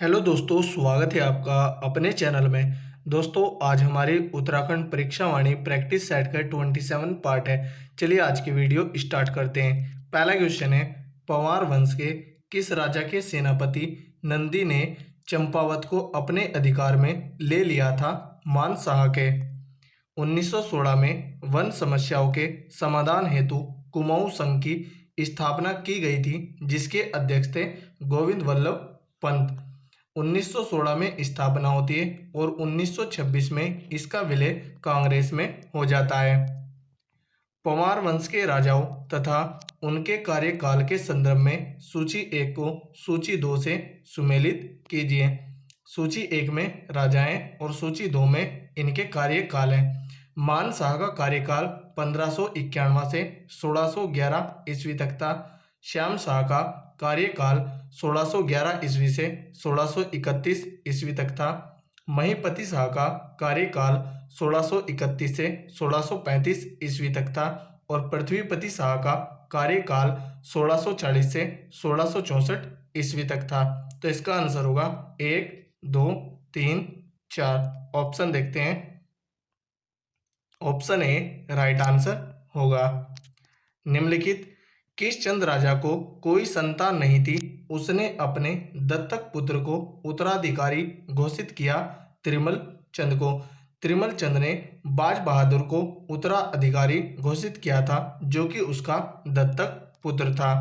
Hello दोस्तों, स्वागत है आपका अपने चैनल में। दोस्तों, आज हमारी उत्तराखंड परीक्षा वाणी प्रैक्टिस सेट का 27 पार्ट है। चलिए आज की वीडियो स्टार्ट करते हैं। पहला क्वेश्चन है, पंवार वंश के किस राजा के सेनापति नंदी ने चंपावत को अपने अधिकार में ले लिया था? मानशाह के। 1916 में वन समस्याओं के समाधान हेतु कुमाऊं संघ की स्थापना की गई थी, जिसके अध्यक्ष थे गोविंद वल्लभ पंत। 1916 में स्थापना होती है और 1926 में इसका विलय कांग्रेस में हो जाता है। पंवार वंश के राजाओं तथा उनके कार्यकाल के संदर्भ में सूची 1 को सूची 2 से सुमेलित कीजिए। सूची 1 में राजाएं और सूची 2 में इनके कार्यकाल हैं। मानशाह का कार्यकाल 1591 से 1611 ईस्वी तक था। श्याम शाह का कार्यकाल 1611 ईस्वी से 1631 ईस्वी तक था। महीपति शाह का कार्यकाल 1631 से 1635 ईस्वी तक था और पृथ्वीपति शाह का कार्यकाल 1640 से 1664 ईस्वी तक था। तो इसका आंसर होगा 1, 2, 3, 4। ऑप्शन देखते हैं। ऑप्शन ए राइट आंसर होगा। निम्नलिखित किस चंद राजा को कोई संतान नहीं थी, उसने अपने दत्तक पुत्र को उत्तराधिकारी घोषित किया? त्रिमल चंद को। त्रिमल चंद ने बाज बहादुर को उत्तराधिकारी घोषित किया था, जो कि उसका दत्तक पुत्र था।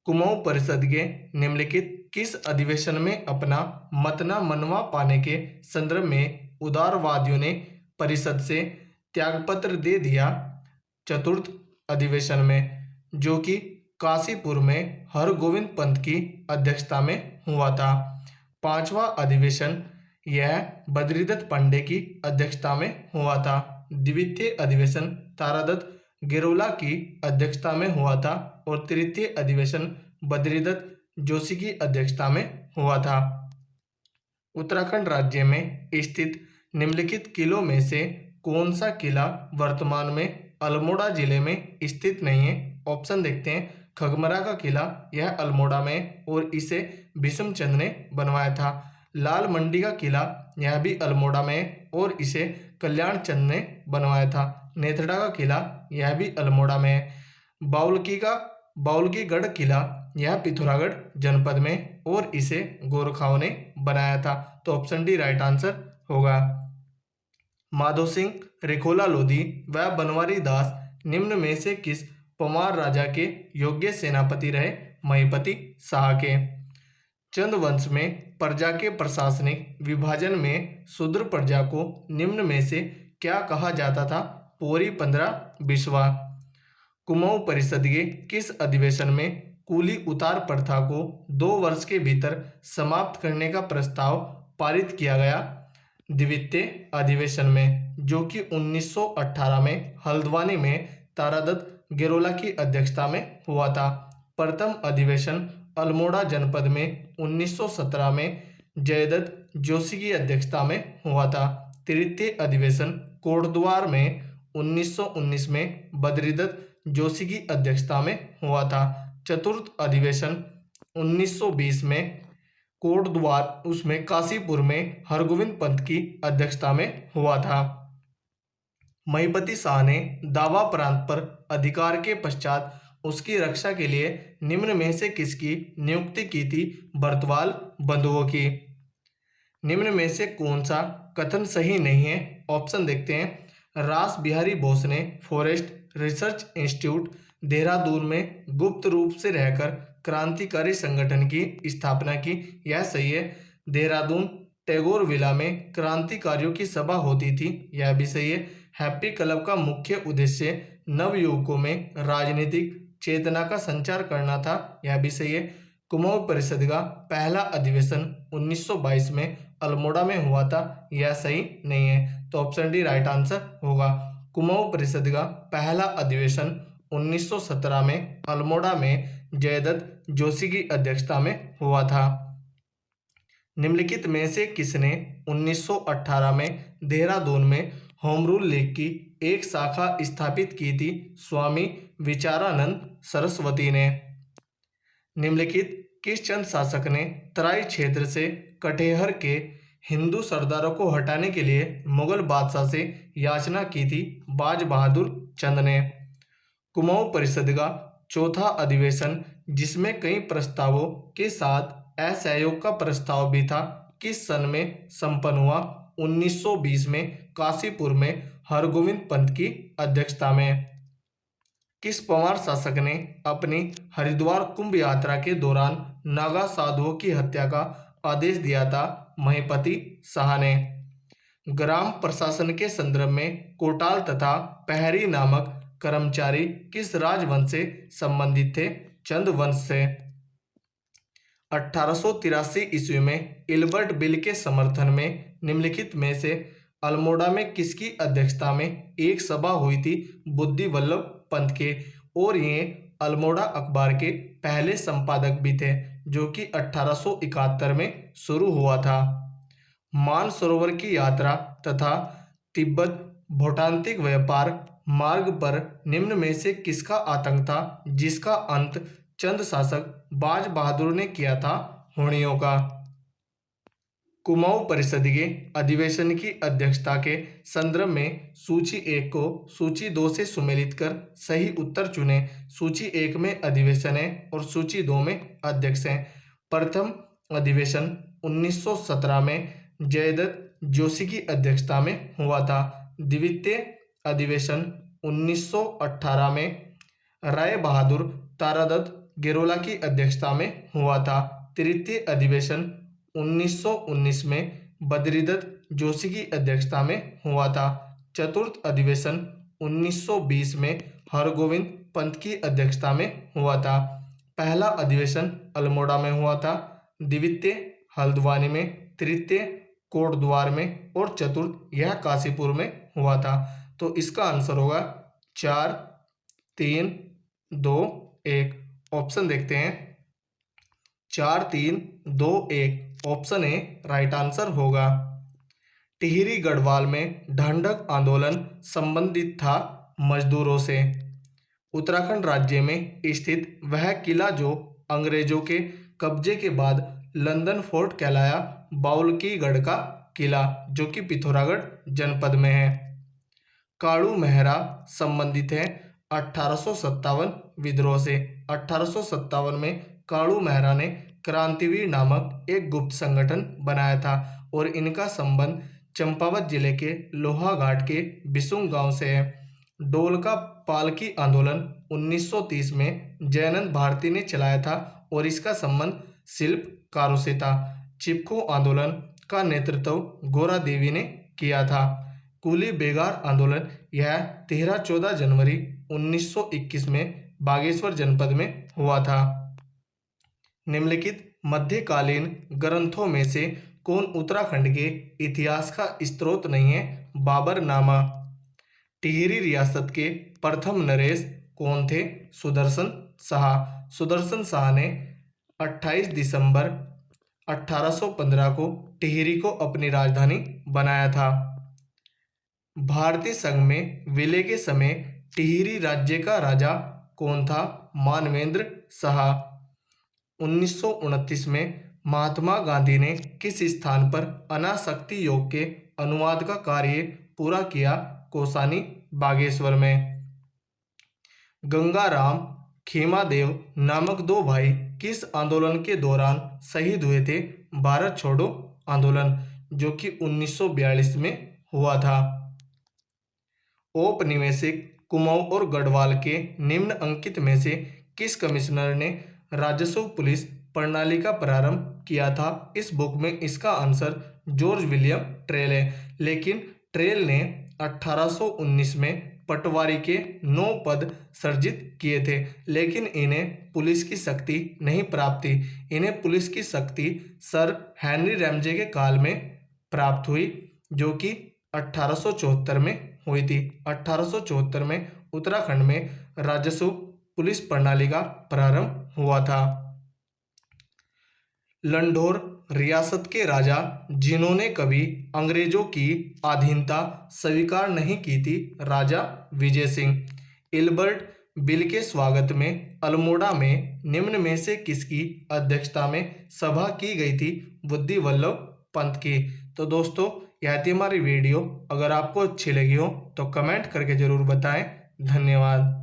कुमाऊं परिषद के निम्नलिखित किस अधिवेशन में अपना मतना मनवा पाने के संदर्भ में उदारवादियों ने परिषद से त्यागपत्र दे दिया? चतुर्थ अधिवेशन में, जो कि काशीपुर में हरगोविंद पंत की अध्यक्षता में हुआ था। पांचवा अधिवेशन यह बद्रीदत्त पांडे की अध्यक्षता में हुआ था। द्वितीय अधिवेशन तारादत्त गेरोला की अध्यक्षता में हुआ था और तृतीय अधिवेशन बद्रीदत्त जोशी की अध्यक्षता में हुआ था। उत्तराखंड राज्य में स्थित निम्नलिखित किलों में से कौन सा किला वर्तमान में अल्मोड़ा जिले में स्थित नहीं है? ऑप्शन देखते हैं। खगमरा का किला, यह अल्मोड़ा में और इसे भीष्मचंद ने बनवाया था। लाल मंडी का किला, यह भी अल्मोड़ा में और इसे कल्याण चंद ने बनवाया था। नेथड़ा का किला, यह भी अल्मोड़ा में है। बाउलकीगढ़ किला, यह पिथौरागढ़ जनपद में और इसे गोरखाओं ने बनाया था। तो ऑप्शन डी राइट आंसर होगा। माधो सिंह, रिखोला लोधी व बनवारी दास निम्न में से किस पंवार राजा के योग्य सेनापति रहे? महीपति शाह के। चंद वंश में प्रजा के प्रशासनिक विभाजन में शूद्र प्रजा को निम्न में से क्या कहा जाता था? पोरी 15 बिस्वा। कुमाऊं परिषद के किस अधिवेशन में कूली उतार प्रथा को 2 वर्ष के भीतर समाप्त करने का प्रस्ताव पारित किया गया? द्वितीय अधिवेशन में, जो कि 1918 में हल्द्वानी में तारादत्त गेरोला की अध्यक्षता में हुआ था। प्रथम अधिवेशन अल्मोड़ा जनपद में 1917 में जयदत्त जोशी की अध्यक्षता में हुआ था। तृतीय अधिवेशन कोटद्वार में 1919 में बद्रीदत्त जोशी की अध्यक्षता में हुआ था। चतुर्थ अधिवेशन 1920 में कोटद्वार, उसमें काशीपुर में हरगोविंद पंत की अध्यक्षता में हुआ था। महीपति शाह ने दावा प्रांत पर अधिकार के पश्चात उसकी रक्षा के लिए निम्न में से किसकी नियुक्ति की थी? बर्तवाल बंधुओं की। निम्न में से कौन सा कथन सही नहीं है? ऑप्शन देखते हैं। रास बिहारी बोस ने फॉरेस्ट रिसर्च इंस्टीट्यूट देहरादून में गुप्त रूप से रहकर क्रांतिकारी संगठन की स्थापना की, यह सही है। देहरादून टैगोर विला में क्रांतिकारियों की सभा होती थी, यह भी सही है। हैप्पी क्लब का मुख्य उद्देश्य नवयुवकों में राजनीतिक चेतना का संचार करना था, यह भी सही है। कुमाऊं परिषद का पहला अधिवेशन 1922 में अल्मोड़ा में हुआ था, यह सही नहीं है। तो ऑप्शन डी राइट आंसर होगा। कुमाऊं परिषद का पहला अधिवेशन 1917 में अल्मोड़ा में जयदत्त जोशी की अध्यक्षता में हुआ था। निम्नलिखित में से किसने 1918 में देहरादून में होम रूल लीग की एक शाखा स्थापित की थी? स्वामी विचारानंद सरस्वती ने। निम्नलिखित किस चंद शासक ने तराई क्षेत्र से कटेहर के हिंदू सरदारों को हटाने के लिए मुगल बादशाह से याचना की थी? बाज बहादुर चंद ने। कुमाऊं परिषद का चौथा अधिवेशन, जिसमें कई प्रस्तावों के साथ असहयोग का प्रस्ताव भी था, किस सन में संपन्न हुआ? 1920 में काशीपुर में हरगोविंद पंत की अध्यक्षता में। किस पंवार शासक ने अपनी हरिद्वार कुंभ यात्रा के दौरान नागा साधुओं की हत्या का आदेश दिया था? महीपति शाह ने। ग्राम प्रशासन के संदर्भ में कोटाल तथा पहरी नामक कर्मचारी किस राजवंश से संबंधित थे? चंद वंश से। 1883 ईस्वी में इल्बर्ट बिल के समर्थन में निम्नलिखित में से अल्मोड़ा में किसकी अध्यक्षता में एक सभा हुई थी? बुद्धि वल्लभ पंत के। और ये अल्मोड़ा अखबार के पहले संपादक भी थे, जो कि 1871 में शुरू हुआ था। मानसरोवर की यात्रा तथा तिब्बत भूटांतिक व्यापार मार्ग पर निम्न में से किसका आतंक था, जिसका अंत चंद शासक बाज बहादुर ने किया था? हुणियों का। कुमाऊं परिषद के अधिवेशन की अध्यक्षता के संदर्भ में सूची 1 को सूची 2 से सुमेलित कर सही उत्तर चुने। सूची 1 में अधिवेशन है और सूची 2 में अध्यक्ष हैं। प्रथम अधिवेशन 1917 में जयदत्त जोशी की अध्यक्षता में हुआ था। द्वितीय अधिवेशन 1918 में राय बहादुर तारादत्त गेरोला की अध्यक्षता में हुआ था। तृतीय अधिवेशन 1919 में बद्रीदत्त जोशी की अध्यक्षता में हुआ था। चतुर्थ अधिवेशन 1920 में हरगोविंद पंत की अध्यक्षता में हुआ था। पहला अधिवेशन अल्मोड़ा में हुआ था, द्वितीय हल्द्वानी में, तृतीय कोटद्वार में और चतुर्थ यह काशीपुर में हुआ था। तो इसका आंसर होगा 4, 3, 2, 1। ऑप्शन देखते हैं। 4, 3, 2, 1 ऑप्शन ए राइट आंसर होगा। टिहरी गढ़वाल में ढांढक आंदोलन संबंधित था मजदूरों से। उत्तराखंड राज्य में स्थित वह किला जो अंग्रेजों के कब्जे के बाद लंदन फोर्ट कहलाया, बाउलकीगढ़ का किला, जो कि पिथौरागढ़ जनपद में है। काड़ू मेहरा संबंधित है 1857 विद्रोह से। 1857 में काड़ू मेहरा ने क्रांतिवीर नामक एक गुप्त संगठन बनाया था और इनका संबंध चंपावत जिले के लोहाघाट के बिसुंग गांव से है। डोलका पालकी आंदोलन 1930 में जयनंद भारती ने चलाया था और इसका संबंध शिल्पकारों से था। चिपको आंदोलन का नेतृत्व गोरा देवी ने किया था। कुली बेगार आंदोलन यह 13-14 जनवरी 1921 में बागेश्वर जनपद में हुआ था। निम्नलिखित मध्यकालीन ग्रंथों में से कौन उत्तराखंड के इतिहास का स्रोत नहीं है? बाबरनामा। टिहरी रियासत के प्रथम नरेश कौन थे? सुदर्शन शाह। सुदर्शन शाह ने 28 दिसंबर 1815 को टिहरी को अपनी राजधानी बनाया था। भारतीय संघ में विलय के समय टिहरी राज्य का राजा कौन था? मानवेंद्र शाह। 1929 में महात्मा गांधी ने किस स्थान पर अनासक्ति योग के अनुवाद का कार्य पूरा किया? कौसानी, बागेश्वर में। गंगाराम खेमादेव नामक 2 भाई किस आंदोलन के दौरान शहीद हुए थे? भारत छोड़ो आंदोलन, जो कि 1942 में हुआ था। औपनिवेशिक कुमाऊं और गढ़वाल के निम्न अंकित में से किस कमिश्नर ने राजस्व पुलिस प्रणाली का प्रारंभ किया था? इस बुक में इसका आंसर जॉर्ज विलियम ट्रेल है, लेकिन ट्रेल ने 1819 में पटवारी के 9 पद सृजित किए थे, लेकिन इन्हें पुलिस की शक्ति नहीं प्राप्त थी। इन्हें पुलिस की शक्ति सर हेनरी रैमजे के काल में प्राप्त हुई, जो कि 1874 में हुई थी। 1874 में उत्तराखंड में राजस्व पुलिस प्रणाली का प्रारंभ हुआ था। लंढौर रियासत के राजा जिन्होंने कभी अंग्रेजों की अधीनता स्वीकार नहीं की थी? राजा विजय सिंह। इल्बर्ट बिल के स्वागत में अल्मोड़ा में निम्न में से किसकी अध्यक्षता में सभा की गई थी? बुद्धि वल्लभ पंत की। तो दोस्तों, यह थी हमारी वीडियो। अगर आपको अच्छी लगी हो तो कमेंट करके जरूर बताएं। धन्यवाद।